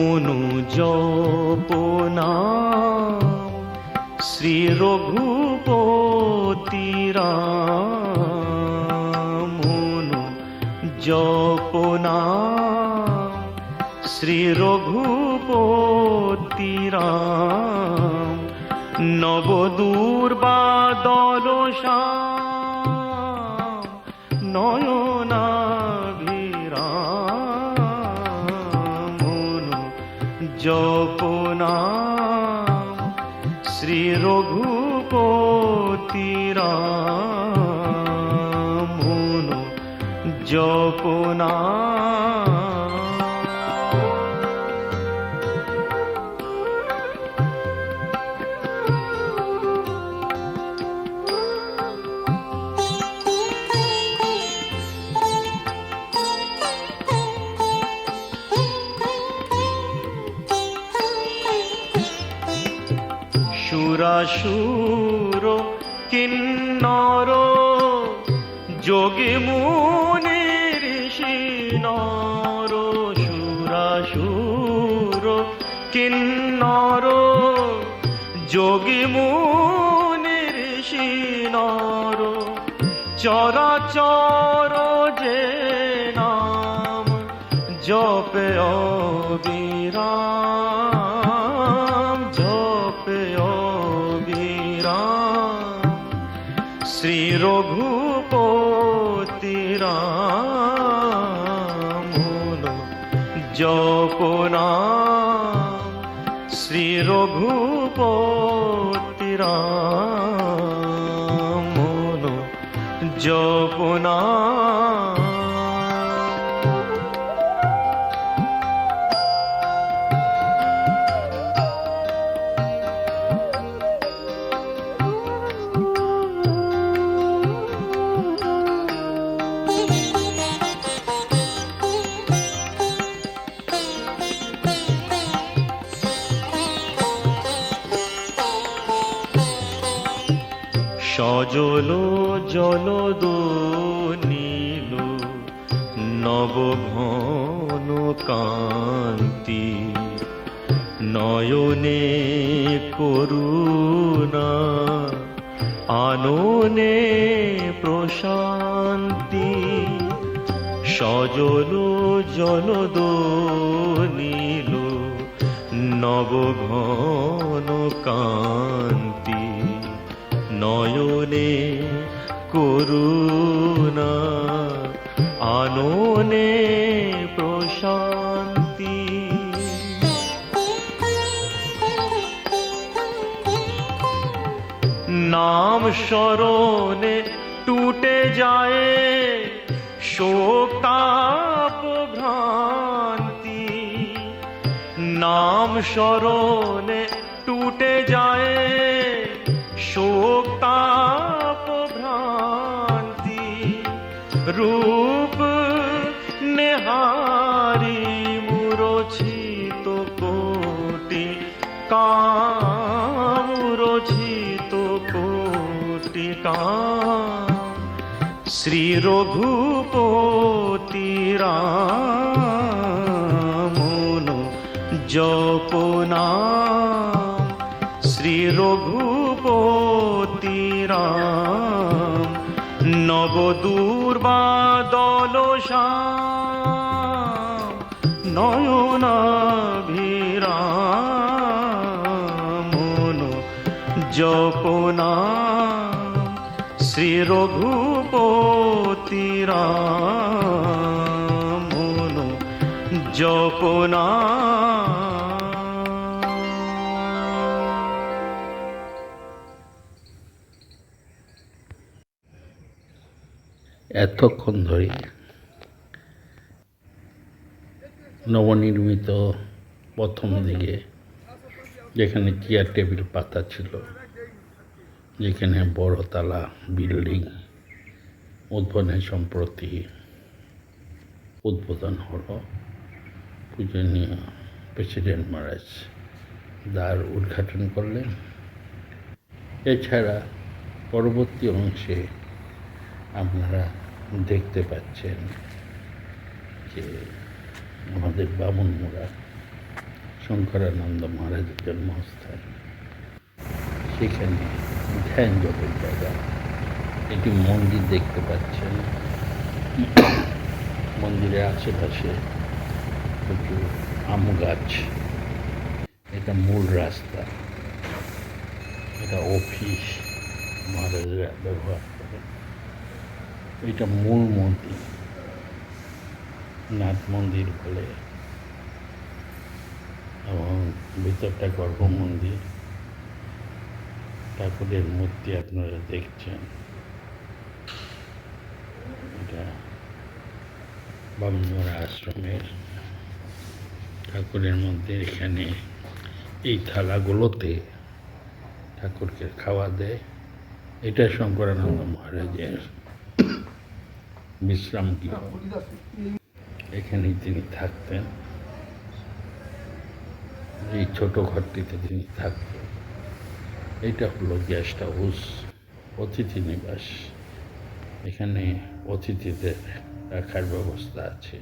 মনু জপনা শ্রী রঘুপতি রাম। মনু জপনা শ্রী রঘুপতি রাম। নবদূর্বাদল শ্যাম নয়নাভিরাম। মনু জপনা শ্রী রঘুপতি রাম। মনু জপনা সুরাসুর কিন্নর যোগী মুনি ঋষি নর। সুরাসুর কিন্নর যোগী মুনি ঋষি নর। চরাচর যে নাম জপে অবিরাম জপে অবিরাম। শ্রী রঘুপতি রাম। মনু জপনা শ্রী রঘুপতি রাম। মনু জপনা সজল জলদ নীল নবঘন কান্তি। নয়নে করুণা আননে প্রশান্তি। সজল জলদ নীল নবঘন কান্তি। নয়নে করুণা আননে প্রশান্তি। নাম স্মরণে টুটে যায় শোক তাপ ভ্রান্তি। নাম স্মরণে টুটে যায় শোক তাপ ভ্রান্তি। রূপ নেহারি মূরছিত কোটি কাম। মূরছিত কোটি কাম। শ্রী রঘুপতি রাম। মনু জপনা শ্রী রঘুপতি রাম। নবদূর্বাদল শ্যাম নয়নাভিরাম। মনু জপনা শ্রী রঘুপতি রাম। মনু জপনা এতক্ষণ ধরে নবনির্মিত প্রথম দিকে যেখানে চেয়ার টেবিল পাতা ছিল, যেখানে বড়তলা বিল্ডিং সম্প্রতি উদ্বোধন হলো, পূজনীয় প্রেসিডেন্ট মহারাজ দ্বার উদ্ঘাটন করলেন। এছাড়া পরবর্তী অংশে আপনারা দেখতে পাচ্ছেন যে আমাদের বামুনমুড়া শঙ্করানন্দ মহারাজের জন্মস্থান। সেখানে ধ্যান জপের জায়গা। একটি মন্দির দেখতে পাচ্ছেন। মন্দিরের আশেপাশে প্রচুর আম গাছ। এটা মূল রাস্তা। এটা অফিস মহারাজরা ব্যবহার করে। এটা মূল মন্দির, নাথ মন্দির বলে, এবং ভিতরটা গর্ভ মন্দির। ঠাকুরের মূর্তি আপনারা দেখছেন। এটা বামুনরা আশ্রমের ঠাকুরের মধ্যে। এখানে এই থালাগুলোতে ঠাকুরকে খাওয়া দেয়। এটা শঙ্করানন্দ মহারাজের বিশ্রাম গৃহ। এখানেই তিনি থাকতেন। এই ছোট ঘরটিতে তিনি থাকতেন। এটা হলো গেস্ট হাউস, অতিথি নিবাস। এখানে অতিথিদের রাখার ব্যবস্থা আছে।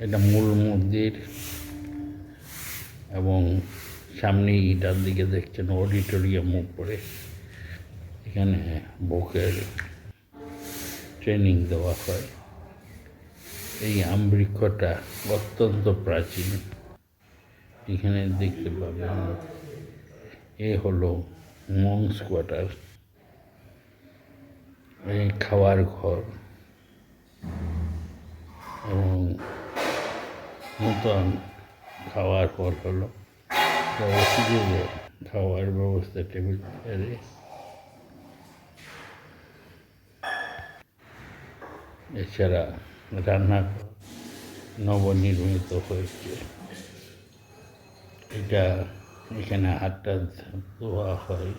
এটা মূল মন্দির, এবং সামনেই ডান দিকে দেখছেন অডিটোরিয়াম উপরে। এখানে ভোকের ট্রেনিং দেওয়া হয়। এই আমবৃক্ষটা অত্যন্ত প্রাচীন। এখানে দেখতে পাবেন এ হলো মংস কোয়ার্টার, এই খাওয়ার ঘর, এবং নতুন খাওয়ার ঘর হলো অতিথিদের খাওয়ার ব্যবস্থা টেবিল চেয়ারে। এছাড়া রান্নাঘর নবনির্মিত হয়েছে। এটা এখানে হাতটা ধোয়া হয়।